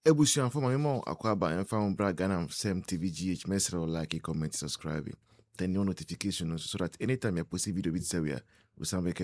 Ebusianfo ma memo akwa ba emfa ho bra Ghana Sem TVGH mesro like, comment, subscribe. Turn your notification so that anytime you post a video with Sawia, we sound like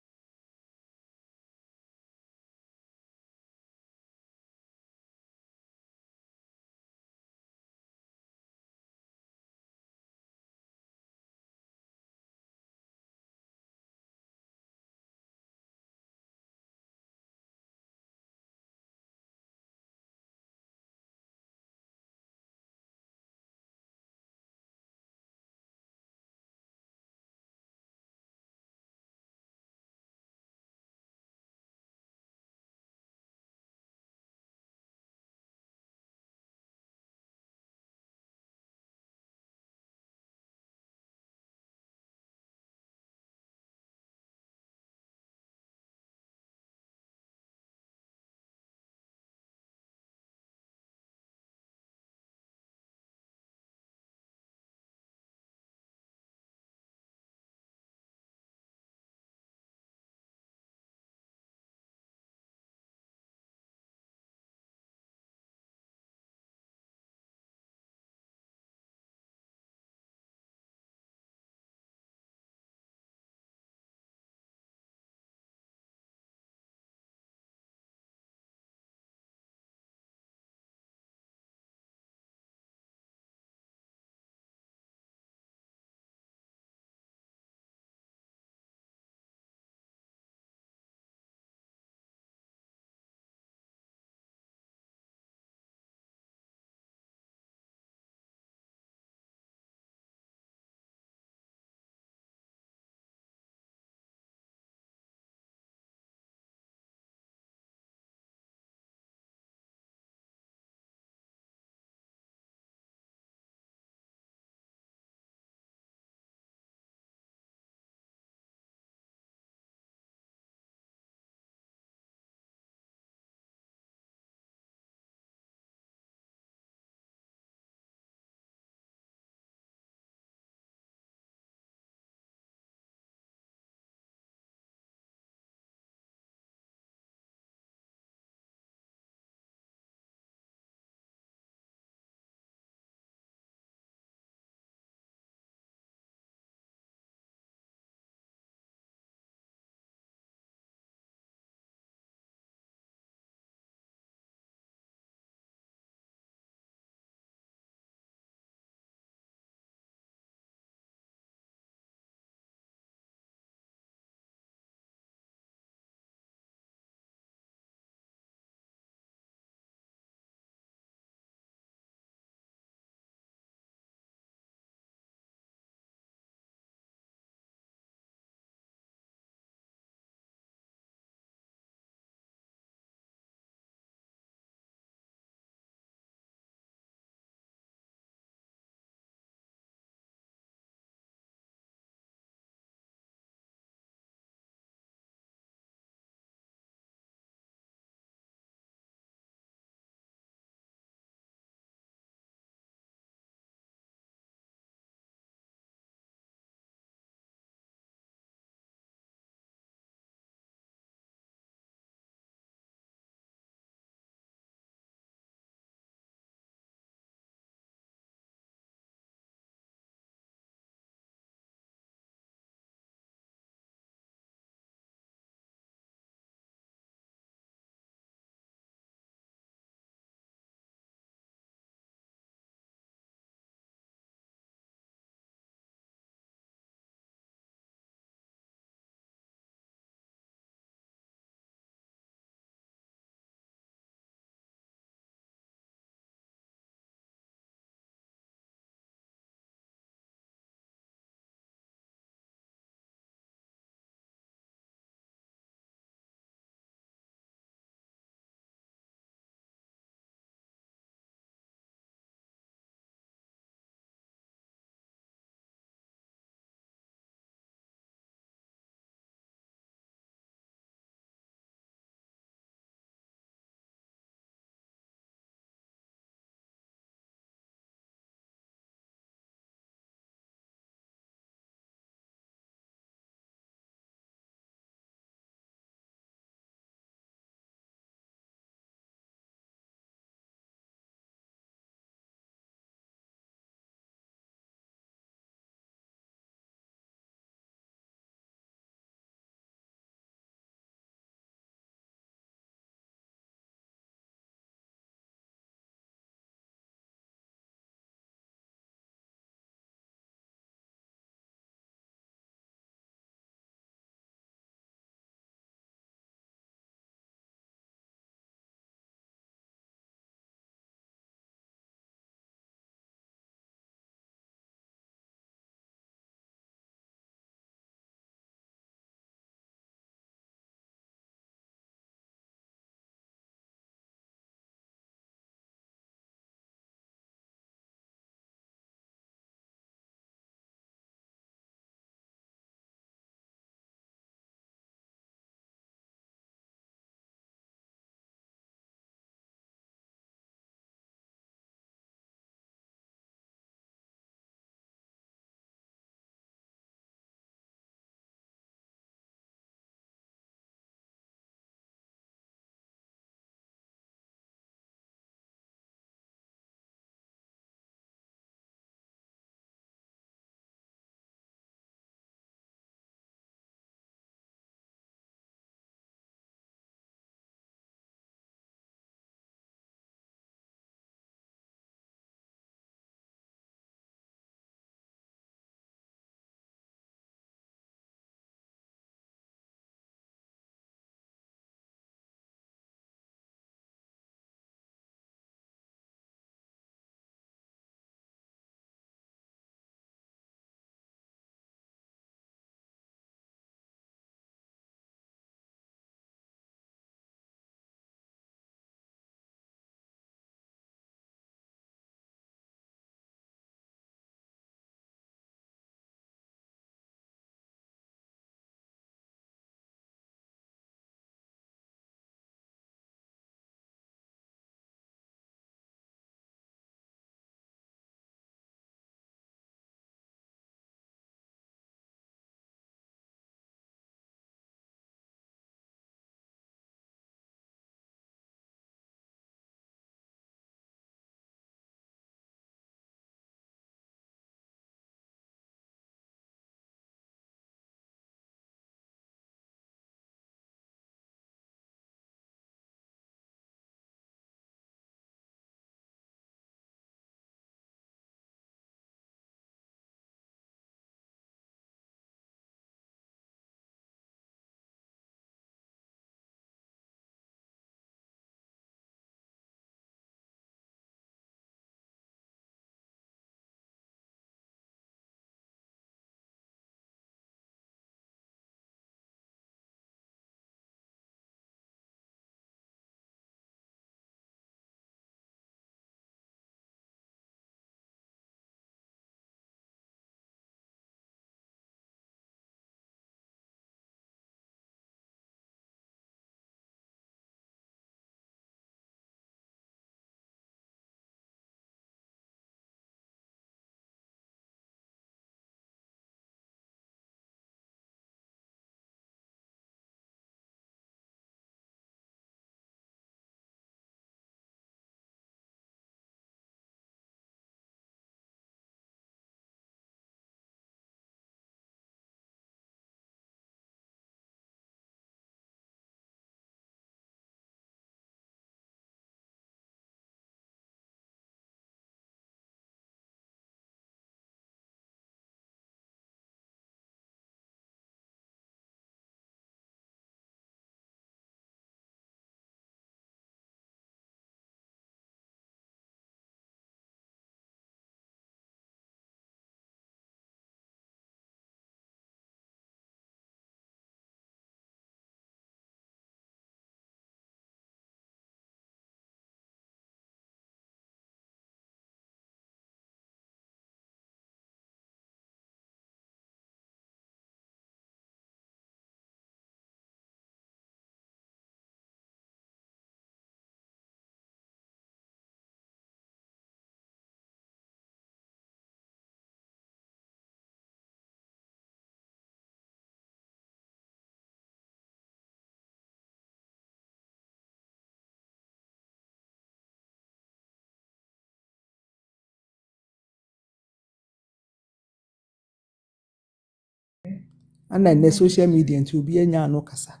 ana ne social media nti obi anya no kasa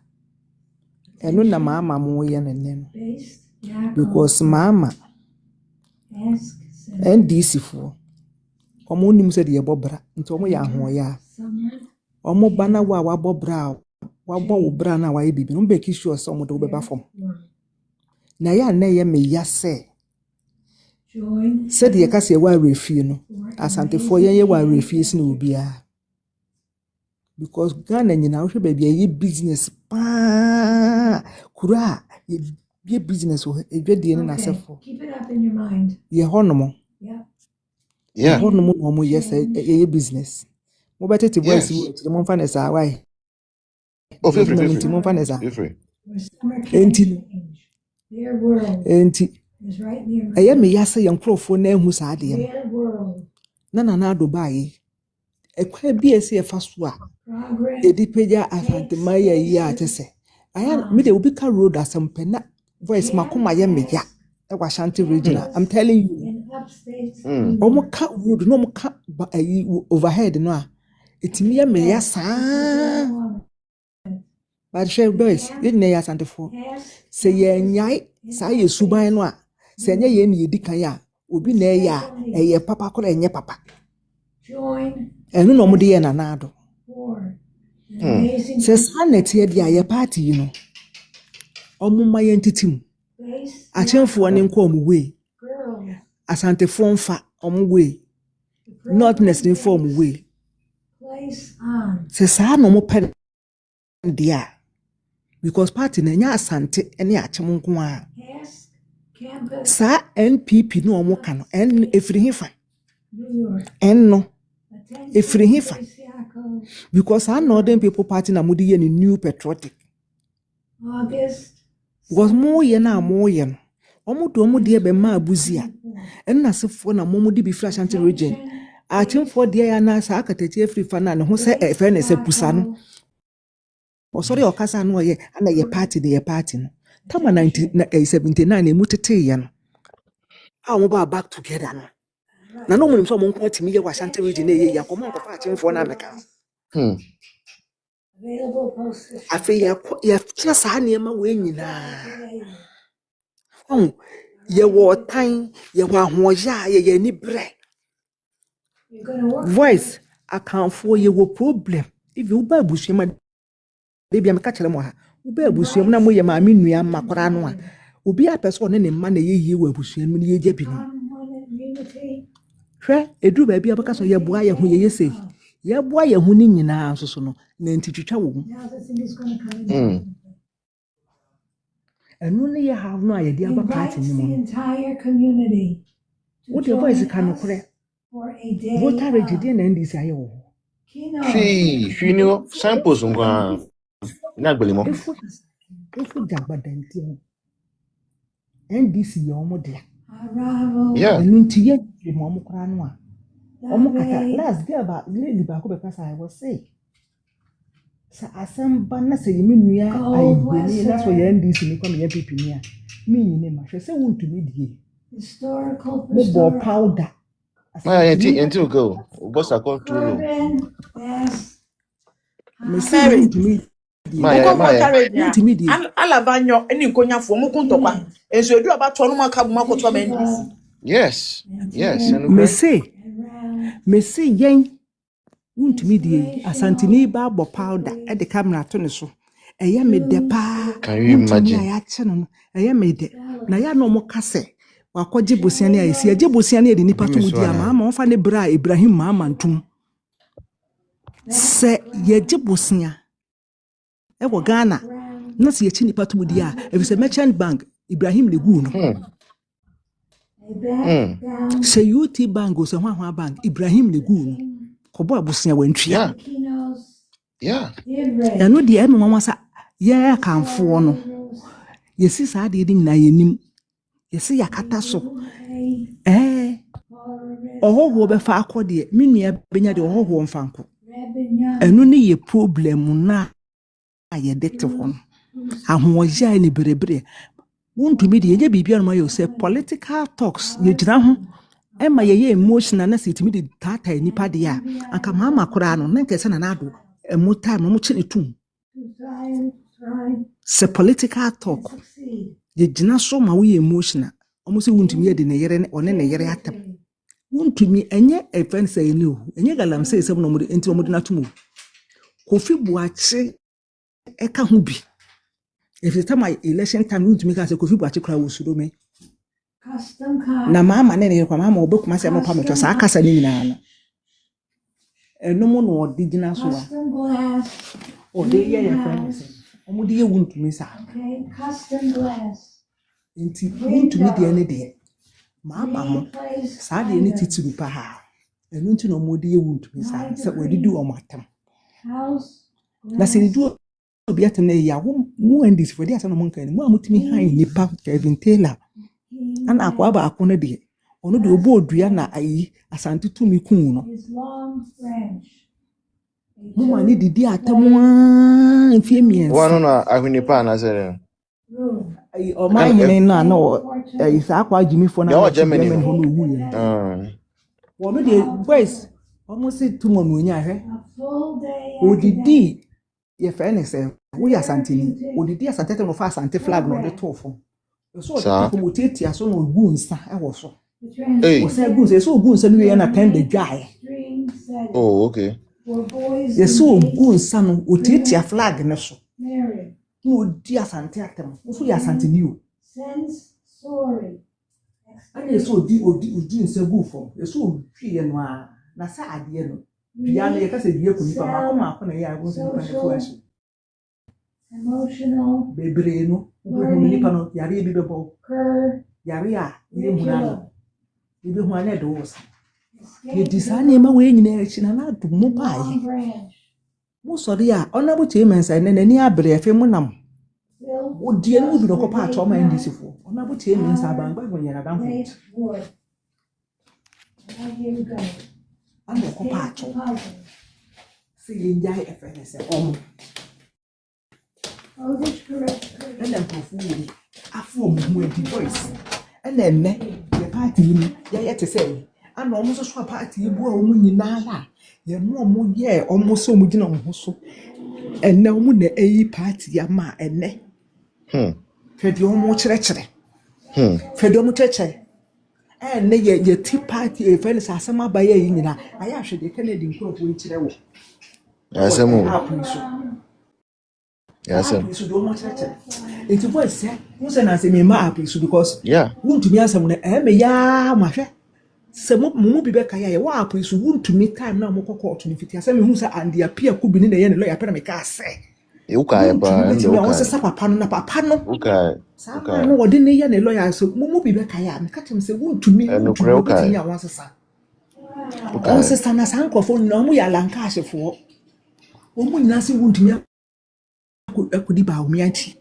eno na mama mo ye ne no because mama NDC fo omo nim se de ye bobra nti omo ya ho ya omo bana wa bobra wa bo wo bra na wa ye bibi no be ki sure se omo de wo beba fom na ya na ye me ya se de ye ka se wa refie no asante fo ye wa refie se na obi a because Ghana nyina wo hwe ba bia ye business pa kura ye business o edwadie ne na sefo keep it up in your mind ye honomo Yeah. honomo no mo yes ye business mo betete voice wo mo fa na sa why Oh, feel free. mo fa na sa Feel free. their world enti is right near eye me yase ye nkrofo na ehu sa ade their world na ado bae ekwa bi ese e fa so a edipeja asante maya yi a tese aya me de obi ka road asempe na voice makoma ye meya e wa Ashanti regional I'm telling you omo ka road no mo ka overhead no a etimi ye meya saa but share boys ye ne ya Asante fo se ye nyai saa ye suban no a se nye ye ne yedi kan ya obi na ya eye papa ko enye papa enu no mo de ye na nado se sanet ye dia ye party you know omuma ye ntitimu achemfo ne nko omwe Asante fo mfa omwe notness ne fo omwe se sa no mo pen dia because party na nya Asante ene achem nko a sa NPP no omo ka no en efiri hifa enno efiri hifa because our northern people party na mudi ye ni new patriotic because mo ye na mo ye no omo do omo de be ma abuzia enna sefo na mo di bi fra Ashanti region achimfo de ya na sa akatachi efiri fa na ne ho se efe na se pusa no o sorry o kasa no ye ana ye party no tama 1979 emu tete ye no a mo ba back together no na no mo so mo nko timi ye wa Ashanti region ye ya komo nko fa achimfo na meka afi ya tia sa niema we nyina ye wo tan ye wa hoja ye ni bre voice akanfo ye wo problem if you ba busuema baby am ka kire mo ha u ba busuem na mo ye ma me nua makora no a obi a person ne mma na ye yie wo busuem ne ye jabi no hwe edu ba bia baka so ye boa ye ho ye yese ye boa ye ho ni nyina so no na ntitwitwa wo enu ne ye have no aye dia ba party ni mo what the voice can kure voter register na NDC aye wo She knew samples ngwa na gbelimo efu jagbadanti no NDC ye omo dia enu ntiye mo omo kura no a omo kata last girl ba lady ba ko be kasa I was say sa asamba na se yimi nua ayi na so ye NDC ni kwa me ye pipi ni a me nyine ma hwe se wontumi die historical mo powder until go boss account to no me say wontumi die alabanyo eni nkonyafo mo kuntokwa enso edu abato no maka buma koto ba NDC yes me say yen wontumi die Asanteni ba bo powder e de camera to ne so eye me de pa can you imagine ya che no eye me de na ya no mo kase wakoje bosian ne ayesi aje bosian ne de nipa to mudi ama ma onfa ne bra Ibrahim Mama ntum se ye je bosian e wo Ghana no se ye chi nipa to mudi a if se merchant bank Ibrahim le gu no se UT bank go se hwa bank Ibrahim le gu no kobo abosian wantwia ya no de e me wansa ye kanfo no yesi sa de nyina yenim yesi yakata so ohoho be fa akode me nua benya de ohoho mfanko enu ne ye problem na aye dete ho ahoja ni berebre wontumi de ye bibia no ma yo say political talks ye gina ho ema ye emotional na se timi de tata nipa de a anka mama kora no na nkese na nado emo time ɔmo kye ne tum to try sɛ political talk and succeed. yɛgyina so ma woyɛ emotional ɔmo sɛ wontumi yɛ de ne yere ɔne ne yere atam wontumi ɛnyɛ ɛfɛn sɛ ɛne o ɛnyɛ galamsey sɛ na ɔmo de nti ɔmo de natum o Kofi Boakye ɛka ho bi ɛfiri time election time wontumi ka sɛ Kofi Boakye kora wɔ suro me Custom car. na maama ne ne yere kwa maama ɔbɛkuma sɛ ɛmo pa metɔ saa akasa ne nyinaa no ɛnom na ɔde gyina so a Custom glass. ɔde yɛ yɛ fɛn sɛ ɔmo de yɛ wontumi saa Okay, custom glass. nti wontumi deɛ ne deɛ maama mo Replace saa deɛ ne titiri pa ha ɛno nti na ɔmo de yɛ wontumi saa sɛ wɔde di ɔmo atam house. na sɛ ne du obi atam na yɛ awo mu ndis for deɛ asɛ na mo nka ne mu a motumi han nipa Kevin Taylor ana akwa baako no deɛ ɔno de obo odua na ayi asante tumi kun no His long branch. mo ma ne didi atam a mfie miensa One no ahunipa na say. Room. ayi ɔman hene no a na ayi saa akwa gyimifo na Yɛwɔ Germany ho hɔ. no owu yɛ wɔno de Wow. boys ɔmo se tumo no nya hwɛ A full day. odidi yɛ fɛ ne sɛ woyɛ asante ni odidi asante tɛ no fa asante flag no de to fo so Saa. ɔde ko motiatia so no ogu nsa ɛwɔ so The trans- Hey. ɔsɛ gu nsa so ogu nsa no yɛ na tɛn de dwae Extreme setting. Oh, okay. For boys yɛ so engaged, ogu nsa no otiatia flag ne so married. na odi asante atam nso yɛ asante ni o Sense sorry. ana yɛ so odi nsa gu fam yɛ so otwi yɛ no a na sɛ adeɛ no dua no yɛ kasa dua ko nipa maako na yɛ ago nso nipa ne fo ahye Emotional. bebree no wobɛhu nipa no yare bi bɛbɔ Cur. yare a yɛ huna no yɛbɛhu a na ɛde wo sa Escape. yɛdi saa nneɛma wei nyinaa akyi na na adom mo baayɛ Long branch. mo sɔre a ɔnabo tie mensa ne n'ani abere afi mo nam Built. odie no bi na ɔkɔpa atɔ ma ndc fo ɔnabo tie mensa abangba go yɛra danfo Made wood. Now here we go. ana ɔkɔpa atɔ Escape puzzle. sɛ yɛngyae ɛfɛ ne sɛ ɔmo Oldest correct. ɛna nkurɔfo wɔ afo ɔmo ho adi voice ɛna ɛnnɛ yɛ party yi mu yɛyɛ te sɛ yi ana ɔmo nso so a party yi bu a ɔmo nyinaa la yɛn ɔmo yɛ ɔmo sɛ ɔmo gyina ɔmo ho so ɛnnɛ ɔmo na ɛyi party ama ɛnnɛ fɛdeɛ ɔmo kyerɛkyerɛ fɛdeɛ ɔmo kyerɛkyerɛ ɛnnɛ yɛ ti party efɛ ne sɛ asɛm aba yɛ yi nyinaa ayɛ ahwɛdeɛ kɛnɛ di nkurɔfoɔ yi kyerɛ wɔ Yasɛm o. app yi so Yasɛm. app yi so deɛ ɔmo kyerɛkyerɛ eti voice sɛ mo sɛ na asɛm yi ma app yi so because Yeah. wontumi asɛm no ɛmɛ yaa ma hwɛ sɛ mo mu bi bɛka yɛ wɔ apo so wontumi time na mo kɔkɔ ɔto ne fiti asɛm mehu sɛ ande apia kubi ne na yɛ ne lɔya pɛ na meka sɛ Ukai ba, wontumi ndo wɔn ukai. sesa papa no na papa no Ukai. saa ma no wɔde ne yɛ ne lɔya so mo bi bɛka yɛ a meka kyerɛ sɛ wontumi Ɛno wontumi korɛ ukai. wobɛtumi a wɔn sesa wɔn Ukai. sesa na saa nkɔfo no ɔmo yɛ alankahyefoɔ wɔn mu nyinaa sɛ wontumi akɔdi ba wɔn akyi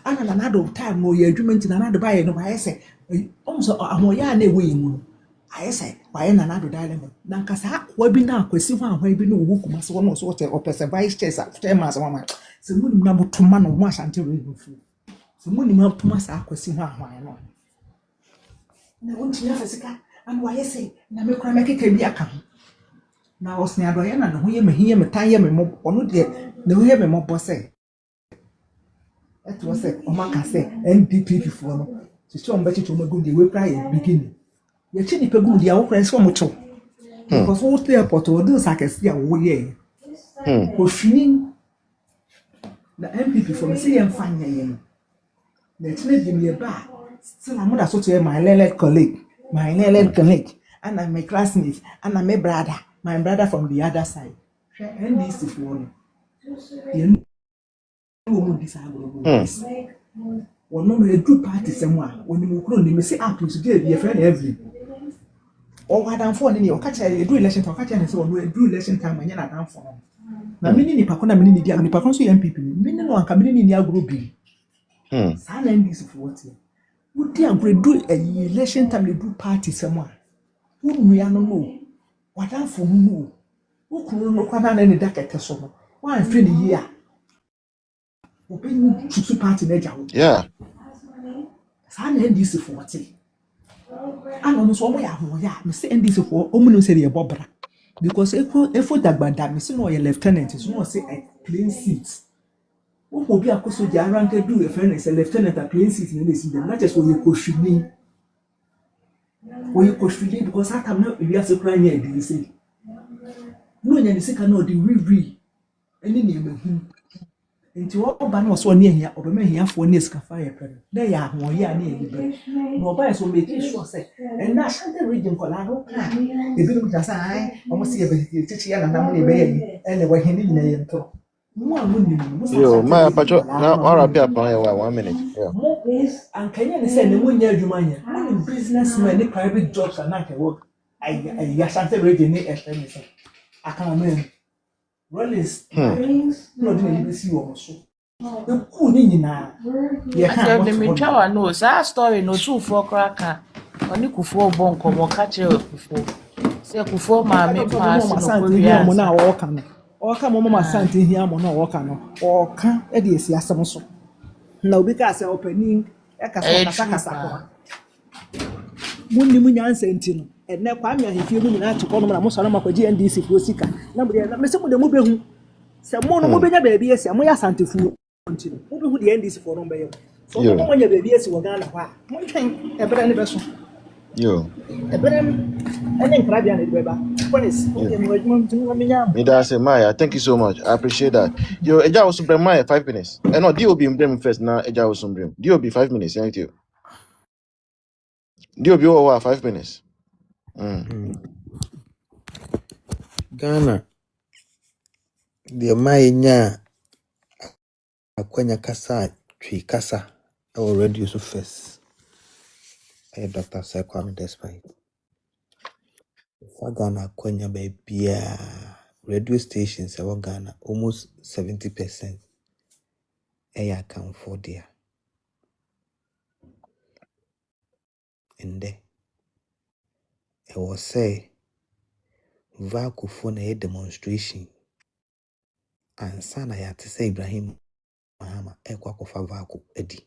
ana na nado time no yɛ adwuma nti na nado ba yɛ no ayɛ sɛ ɔmo sɛ ahoyɛ a na ɛwɔ yɛ mu no ayɛ sɛ wayɛ na nado dilemma na nkasa akɔa bi na akwasi ho ahwan bi na owu kuma sɛ wɔn nso ɔpɛ sɛ vice chair sa chairman sɛ wɔn sɛ mo nim na mo toma no mo asante radio fu sɛ mo nim na toma saa akwasi ho ahwan no na wɔn tia fɛ sika ana wayɛ sɛ na me kora mɛkeka bi aka ho na ɔsene adɔyɛ na ne ho yɛ me hi yɛ me tan yɛ me mɔ ɔno deɛ ne ho yɛ me mɔbɔ sɛ ɛto sɛ ɔmo aka sɛ NPP foɔ no sisi ɔmo bɛkyekyɛ ɔmo egu deɛ wekura yɛ beginning yɛkyi nipa gu deɛ awokura ɛsɛ ɔmo kyew because wɔn to airport wɔde nsa akɛse a wɔyɛ ofini na NPP foɔ no sɛ yɛn fa nyɛ yɛn no na ɛkyerɛ bi mu yɛ ba a sɛ na mo da so to yɛ my learned colleague ana my classmate ana my brother from the other side hwɛ NDC foɔ no yɛn wɔn di saa agorɔ wɔn no edu party sɛm a wɔn mu kuro nim sɛ app so dey yɛ fɛ na every ɔwɔ adamfo ne ɔka kyerɛ edu election time ɔka kyerɛ ne sɛ wɔn edu election time anya na adamfo no na mini nipa ko na mini di nipa ko nso yɛ MPP mini no anka mini ni agorɔ bi saa na NDC foɔ tie wodi agorɔ edu election time edu party sɛm a wɔn nua no no wadamfo no no wokuru no kwa na ne da kɛkɛ so no wɔn afɛ ne yie a open to party na jawo Yeah. saa na NDC foɔ te ana no so ɔmo yɛ ahoyɛ a me sɛ NDC foɔ ɔmo no sɛ yɛ bɔbra because efo dagbada me say no your lieutenant so no say I clean seat. Who will be a coso the rank do a friend is a lieutenant a clean seat in this not just when you push me. When you push me because that time not we are so crying here, you say. No, you say cannot do re any name. Nti wo ba na so ne ahia obema ahia fo ne fire pere na ya ho ya na ebi no ba so make sure say and na Ashanti region kola no ka ebi no ta sai omo se ebe titi ya na na mo ne be yi ene wa hene nyina ye nto mo a mo ni mo Yo, my pacho, now I'll be up on 1 minute. Yeah. and Kenya ne say ne mo nya adwuma nya mo ni businessman ne private jobs and na work I Ashanti region ne FM say aka no Rollins, no, didn't see you also. The cool nyina. I tell me chawa no sa story no two for cracker. Oni kufuo bon komo ka kire kufuo. Se kufuo ma me pass no Korea mo na woka no. Oka mo mama Asante hia mo na woka no. Oka e de esi asem so. Na obi ka se opening e ka so kasa ko. Munni munyansa ntino. Ene kwa mi ahefie mu nyina atukọ no na mo so na makwaji NDC fo sika. Na me se mo de mo behu. Se mo no mo benya baabi esi mo ya Asantefuo ntino. Mo behu de NDC fo no be yo. So mo nya baabi esi wo Ghana kwa. Mo twen ebere ne be so. Yo. Ebere ene nkra bia ne beba. Ponis. Maya, thank you so much. I appreciate that. Yo, Eja was bring Maya 5 minutes. No, DOB in bring first. Now Eja was bring. DOB 5 minutes. Thank you. DOB over 5 minutes. Ghana, the Maya akwanya kasa twi kasa already so first. Dr. Sekwame Despite. For Ghana akwanya baby radio stations in Ghana almost 70% account for there. And there I was say Vaku for a demonstration and sana ya to say Ibrahim Mahama ekwakofa Vaku edi.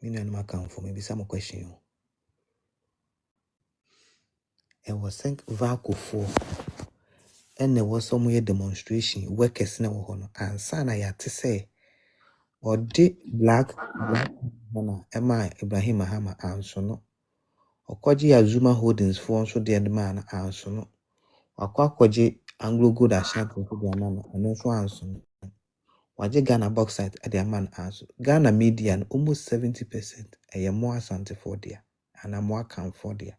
Me no account for maybe some question. I was saying Vaku for and there was some demonstration workers na wono and sana ya to say or the black Emma Ibrahim Mahama answer no Okwaji Azuma Holdings for so the man answer no Wakwaji Anglo Good Ashanti for the man and also answer no Waje Ghana Bauxite at the man answer Ghana median almost 70% a more Asante for there and a more account for there.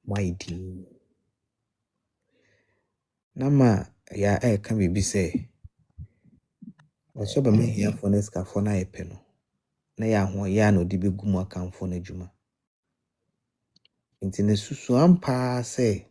Why do Nama ya can be say also be me here for Nesca for na epeno na ya ho ya no de begum account for na juma. Inti ne susu ampa say